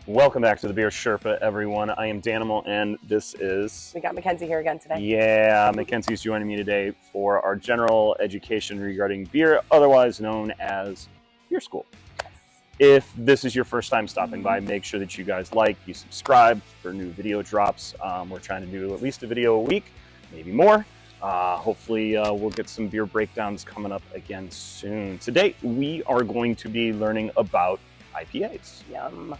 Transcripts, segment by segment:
Welcome back to the Beer Sherpa, everyone. I am Danimal, and this is... We got Mackenzie here again today. Yeah, Mackenzie's joining me today for our general education regarding beer, otherwise known as Beer School. Yes. If this is your first time stopping by, make sure that you guys you subscribe for new video drops. We're trying to do at least a video a week, maybe more. Hopefully we'll get some beer breakdowns coming up again soon. Today, we are going to be learning about IPAs. Yum.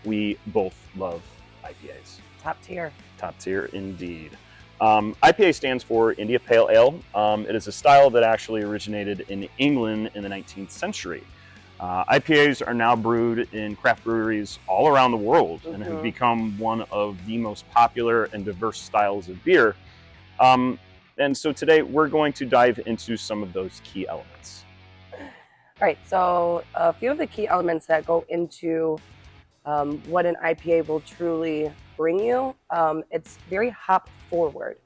We both love IPAs. Top tier. Top tier indeed. IPA stands for India Pale Ale. It is a style that actually originated in England in the 19th century. IPAs are now brewed in craft breweries all around the world and have become one of the most popular and diverse styles of beer. And so today we're going to dive into some of those key elements. All right, so a few of the key elements that go into what an IPA will truly bring you. It's very hop forward.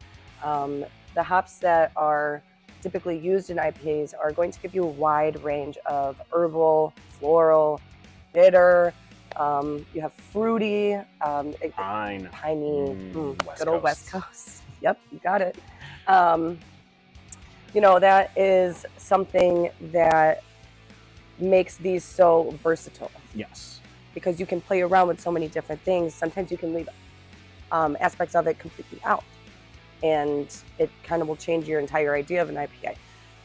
The hops that are typically used in IPAs are going to give you a wide range of herbal, floral, bitter. You have fruity, piney, good old West Coast. Yep, you got it. You know, that is something that makes these so versatile. Yes. Because you can play around with so many different things. Sometimes you can leave aspects of it completely out, and it kind of will change your entire idea of an IPA.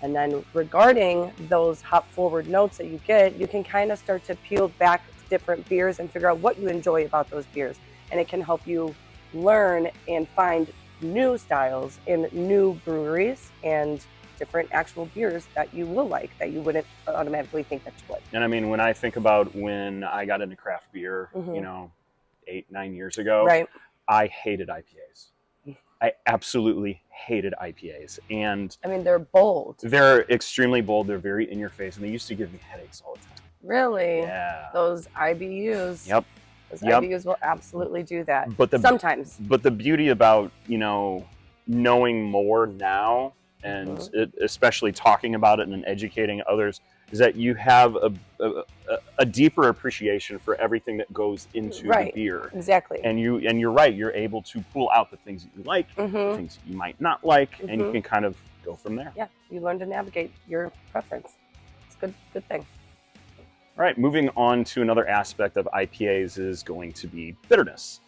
And then regarding those hop forward notes that you get, you can kind of start to peel back different beers and figure out what you enjoy about those beers. And it can help you learn and find new styles in new breweries and different actual beers that you will like, that you wouldn't automatically think that you would. And I mean, when I think about when I got into craft beer, you know, 8-9 years ago, right. I hated IPAs. I absolutely hated IPAs. And I mean, they're bold. They're extremely bold. They're very in your face, and they used to give me headaches all the time. Really? Yeah. Those IBUs. Yep. Those IBUs will absolutely do that. But sometimes. But the beauty about, you know, knowing more now, and especially talking about it and educating others, is that you have a deeper appreciation for everything that goes into the beer. Exactly. And you're right. You're able to pull out the things that you like, the things that you might not like, and you can kind of go from there. Yeah, you learn to navigate your preference. It's a good thing. All right, moving on to another aspect of IPAs is going to be bitterness.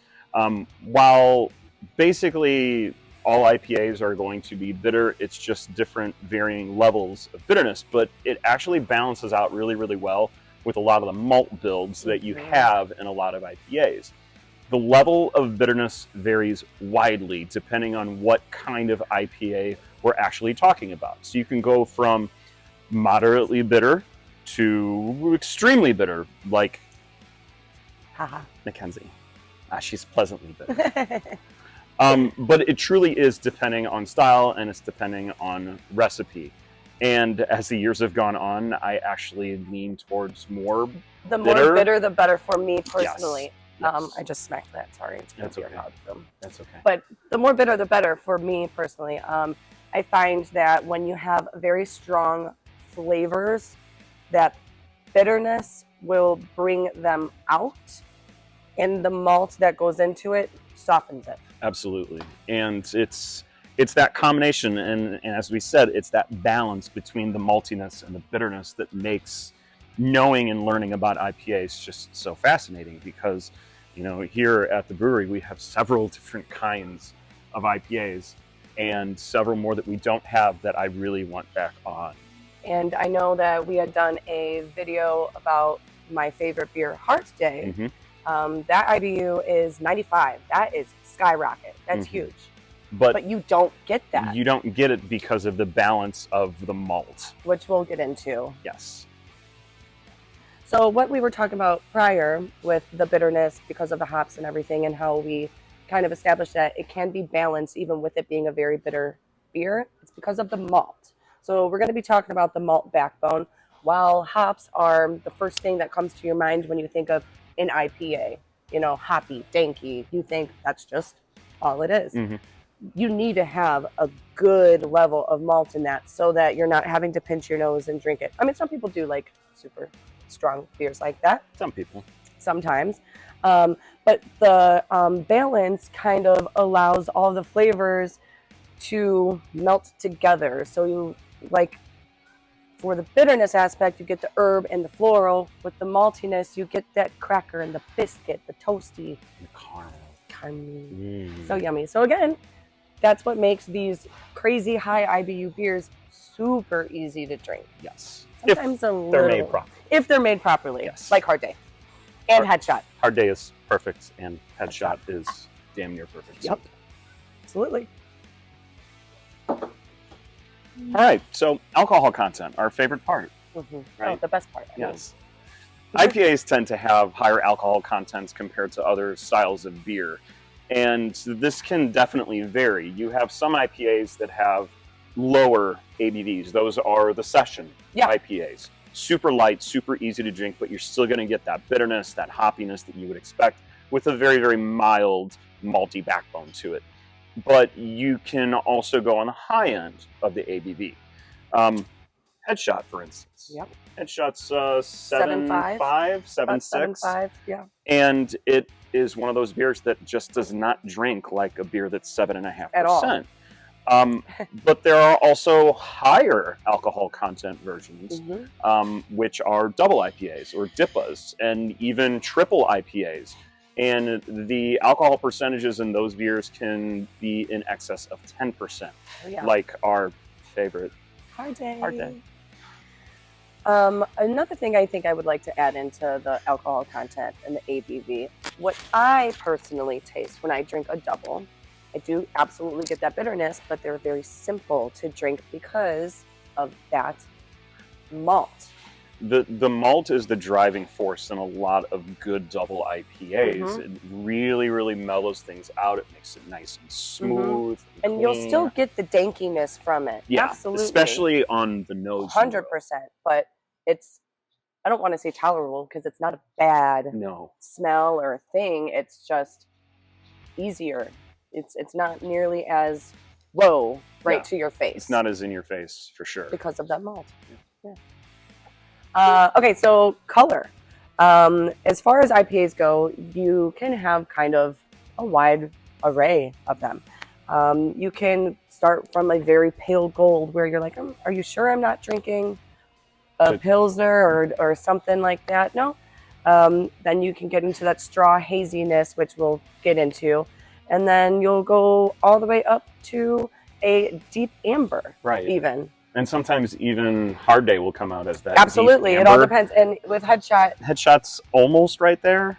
While basically all IPAs are going to be bitter, it's just different varying levels of bitterness, but it actually balances out really, really well with a lot of the malt builds that you have in a lot of IPAs. The level of bitterness varies widely depending on what kind of IPA we're actually talking about. So you can go from moderately bitter to extremely bitter, like Mackenzie. She's pleasantly bitter. But it truly is depending on style, and it's depending on recipe. And as the years have gone on, I actually lean towards more bitter. The more bitter, the better for me personally. Yes. I just smacked that. Sorry. That's okay. That's okay. But the more bitter, the better for me personally. I find that when you have very strong flavors, that bitterness will bring them out, and the malt that goes into it softens it. Absolutely. And it's that combination, and as we said, it's that balance between the maltiness and the bitterness that makes knowing and learning about IPAs just so fascinating, because, you know, here at the brewery we have several different kinds of IPAs and several more that we don't have that I really want back on. And I know that we had done a video about my favorite beer, Heart Day. That IBU is 95. That is skyrocket. That's huge. But you don't get that. You don't get it because of the balance of the malt, which we'll get into. Yes. So what we were talking about prior with the bitterness because of the hops and everything, and how we kind of established that it can be balanced even with it being a very bitter beer, it's because of the malt. So we're going to be talking about the malt backbone. While hops are the first thing that comes to your mind when you think of an IPA, you know, hoppy, danky, you think that's just all it is. You need to have a good level of malt in that so that you're not having to pinch your nose and drink it. I mean, some people do like super strong beers like that. Some people. sometimes. But the balance kind of allows all the flavors to melt together. So you like for the bitterness aspect, you get the herb and the floral. With the maltiness, you get that cracker and the biscuit, the toasty, The caramel. So yummy. So again, that's what makes these crazy high IBU beers super easy to drink. Yes. Sometimes They're made properly. If they're made properly, Yes. like Hard Day and Headshot. Hard Day is perfect, and Headshot is damn near perfect. Yep, absolutely. All right, so alcohol content, our favorite part. Right? Oh, the best part. Yes. IPAs tend to have higher alcohol contents compared to other styles of beer, and this can definitely vary. You have some IPAs that have lower ABVs. Those are the session IPAs. Super light, super easy to drink, but you're still going to get that bitterness, that hoppiness that you would expect with a very, very mild malty backbone to it. But you can also go on the high end of the ABV. Headshot, for instance. Yep. Headshot's 7.5, 7.6. 7.5, yeah. And it is one of those beers that just does not drink like a beer that's 7.5% at all. But there are also higher alcohol content versions, which are double IPAs or DIPAs and even triple IPAs. And the alcohol percentages in those beers can be in excess of 10%, like our favorite Hard Day. Hard Day. Another thing I think I would like to add into the alcohol content and the ABV, what I personally taste when I drink a double, I do absolutely get that bitterness, but they're very simple to drink because of that malt. The malt is the driving force in a lot of good double IPAs. It really, really mellows things out. It makes it nice and smooth. And you'll still get the dankiness from it. Yeah, absolutely. Especially on the nose. 100%. But it's, I don't want to say tolerable because it's not a bad smell or a thing. It's just easier. It's not nearly as whoa to your face. It's not as in your face for sure. Because of that malt. Okay, so color. As far as IPAs go, you can have kind of a wide array of them. You can start from a very pale gold where you're like, are you sure I'm not drinking a Pilsner or something like that? No. Then you can get into that straw haziness, which we'll get into. And then you'll go all the way up to a deep amber, even. And sometimes even Hard Day will come out as that. Absolutely, it all depends. And with Headshot's almost right there,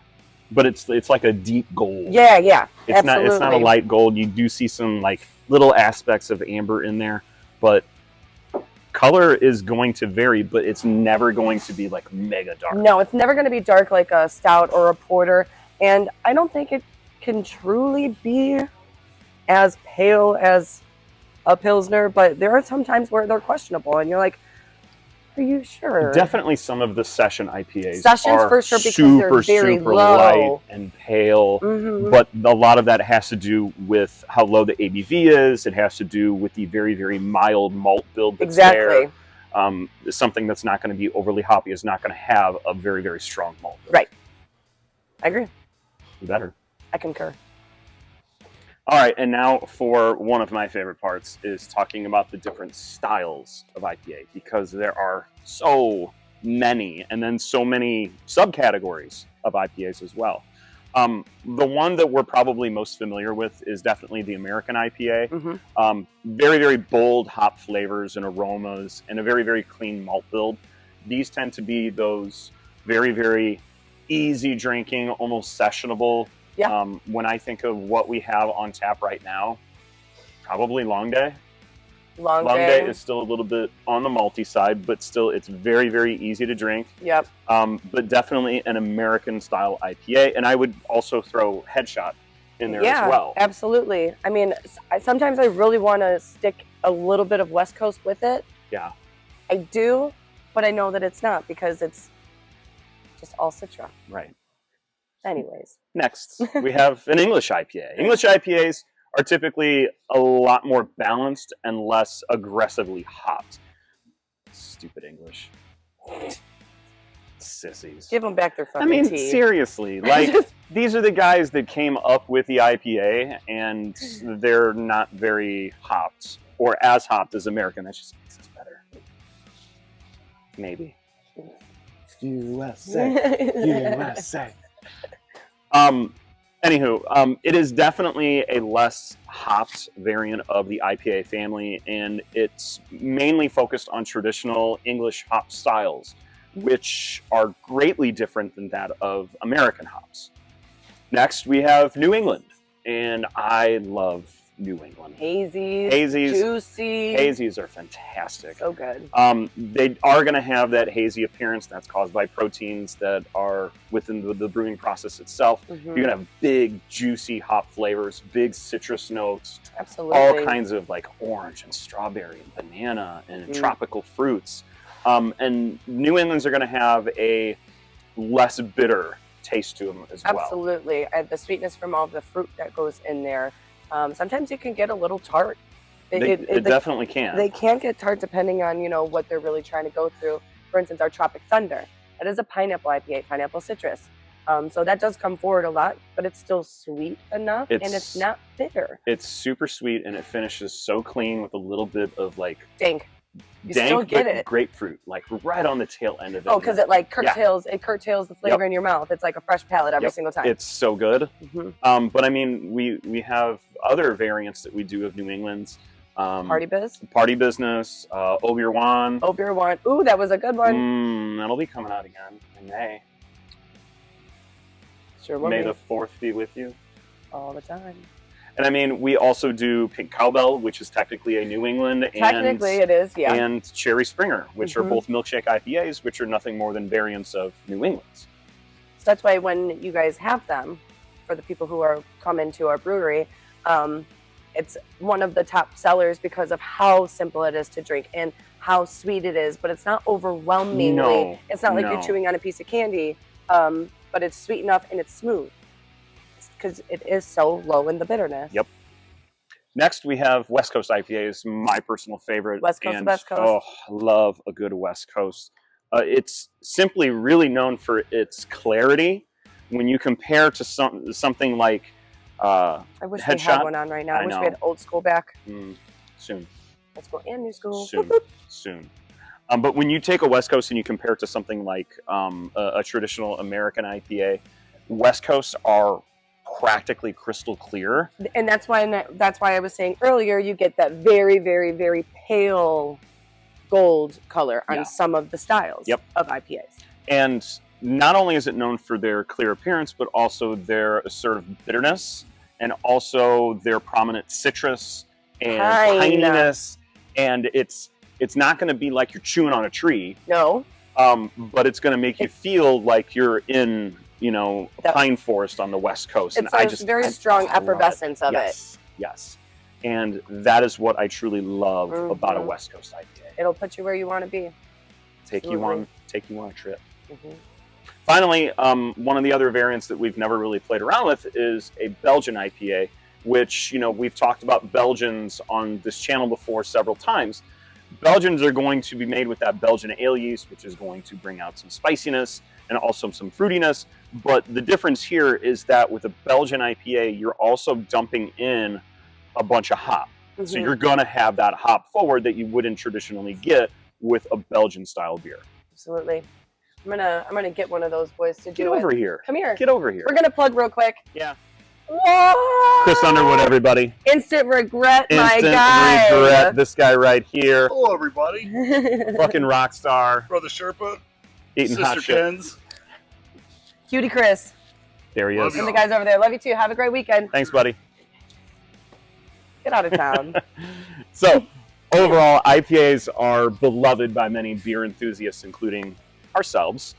but it's like a deep gold. Yeah, it's absolutely. not a light gold. You do see some like little aspects of amber in there, but color is going to vary, but it's never going to be like mega dark. No, it's never going to be dark like a stout or a porter, and I don't think it can truly be as pale as a Pilsner, but there are some times where they're questionable and you're like, are you sure? Definitely some of the session IPAs are for sure because they're very super low. light and pale, but a lot of that has to do with how low the ABV is. It has to do with the very, very mild malt build that's there. Something that's not going to be overly hoppy is not going to have a very, very strong malt build. Right. I agree. Better. I concur. All right, and now for one of my favorite parts is talking about the different styles of IPA, because there are so many, and then so many subcategories of IPAs as well. The one that we're probably most familiar with is definitely the American IPA. Very, very bold hop flavors and aromas, and a very, very clean malt build. These tend to be those very, very easy drinking, almost sessionable. When I think of what we have on tap right now, probably Long Day. Long Day is still a little bit on the malty side, but still it's very, very easy to drink. But definitely an American style IPA. And I would also throw Headshot in there as well. Absolutely. I mean, sometimes I really want to stick a little bit of West Coast with it. I do, but I know that it's not because it's just all Citra. Right. Anyways. Next, we have an English IPA. English IPAs are typically a lot more balanced and less aggressively hopped. Stupid English. Sissies. Give them back their I fucking mean, tea. seriously, like, these are the guys that came up with the IPA, and they're not very hopped, or as hopped as American. That just makes us better. Maybe. USA. USA. Anywho, it is definitely a less hopped variant of the IPA family, and it's mainly focused on traditional English hop styles, which are greatly different than that of American hops. Next, we have New England, and I love New England. Hazies, juicy. Hazies are fantastic. So good. They are going to have that hazy appearance that's caused by proteins that are within the brewing process itself. Mm-hmm. You're going to have big, juicy hop flavors, big citrus notes, absolutely, all kinds of like orange and strawberry and banana and tropical fruits. And New Englands are going to have a less bitter taste to them as well. Absolutely. The sweetness from all the fruit that goes in there. Sometimes you can get a little tart. It definitely can. They can get tart depending on, what they're really trying to go through. For instance, our Tropic Thunder. That is a pineapple IPA, pineapple citrus. So that does come forward a lot, but it's still sweet enough, and it's not bitter. It's super sweet, and it finishes so clean with a little bit of like dank. You still get it. Grapefruit, like right on the tail end of it. Oh, because it like curtails the flavor in your mouth. It's like a fresh palate every single time. It's so good. Mm-hmm. But I mean, we have other variants that we do of New England's. Party Business, Obi-Wan. Ooh, that was a good one. That'll be coming out again in May. Sure will. May the 4th be with you. All the time. And I mean, we also do Pink Cowbell, which is technically a New England. Technically, it is, yeah. And Cherry Springer, which are both milkshake IPAs, which are nothing more than variants of New England's. So that's why when you guys have them, for the people who come into our brewery, it's one of the top sellers because of how simple it is to drink and how sweet it is. But it's not overwhelmingly. No, it's not like you're chewing on a piece of candy, but it's sweet enough and it's smooth. Because it is so low in the bitterness. Yep. Next, we have West Coast IPAs, my personal favorite. West Coast. Oh, I love a good West Coast. It's simply really known for its clarity. When you compare to something like I wish we had one on right now. I wish we had old school back. Soon. Old school and new school. Soon. But when you take a West Coast and you compare it to something like a traditional American IPA, West Coasts are practically crystal clear, and that's why I was saying earlier, you get that very, very, very pale gold color on some of the styles of IPAs. And not only is it known for their clear appearance, but also their assertive bitterness, and also their prominent citrus and pininess. And it's not going to be like you're chewing on a tree. No. But it's going to make you feel like you're in a pine forest on the West Coast. It's a very strong effervescence of it. Yes. And that is what I truly love about a West Coast IPA. It'll put you where you want to be. Take you on a trip. Finally, one of the other variants that we've never really played around with is a Belgian IPA, which, we've talked about Belgians on this channel before several times. Belgians are going to be made with that Belgian ale yeast, which is going to bring out some spiciness and also some fruitiness. But the difference here is that with a Belgian IPA, you're also dumping in a bunch of hop. So you're going to have that hop forward that you wouldn't traditionally get with a Belgian style beer. Absolutely. I'm gonna get one of those boys to do it. Get over here. Come here. Get over here. We're gonna plug real quick. Yeah. Whoa! Chris Underwood, everybody. Instant regret, my guy. Instant regret. This guy right here. Hello, everybody. Fucking rock star. Brother Sherpa. Eating Sister hot shit. Ken's. Cutie Chris. There he is. And the guys over there. Love you too. Have a great weekend. Thanks, buddy. Get out of town. So, overall, IPAs are beloved by many beer enthusiasts, including ourselves.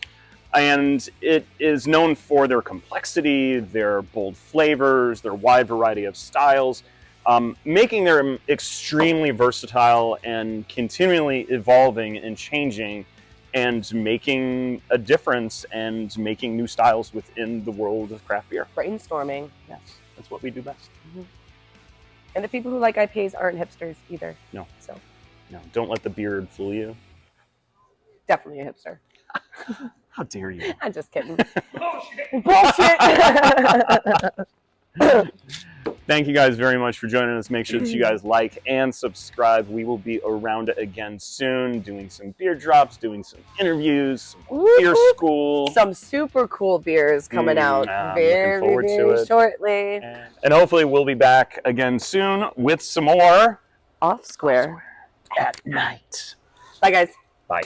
And it is known for their complexity, their bold flavors, their wide variety of styles, making them extremely versatile and continually evolving and changing and making a difference and making new styles within the world of craft beer. Brainstorming. Yes, that's what we do best. And the people who like IPAs aren't hipsters either. No. So. No, don't let the beard fool you. Definitely a hipster. How dare you? I'm just kidding. Bullshit. Bullshit. Thank you guys very much for joining us. Make sure that you guys like and subscribe. We will be around again soon, doing some beer drops, doing some interviews, some beer school. Some super cool beers coming out I'm very, looking forward to very it. shortly. And hopefully we'll be back again soon with some more Off Square at night. Bye, guys. Bye.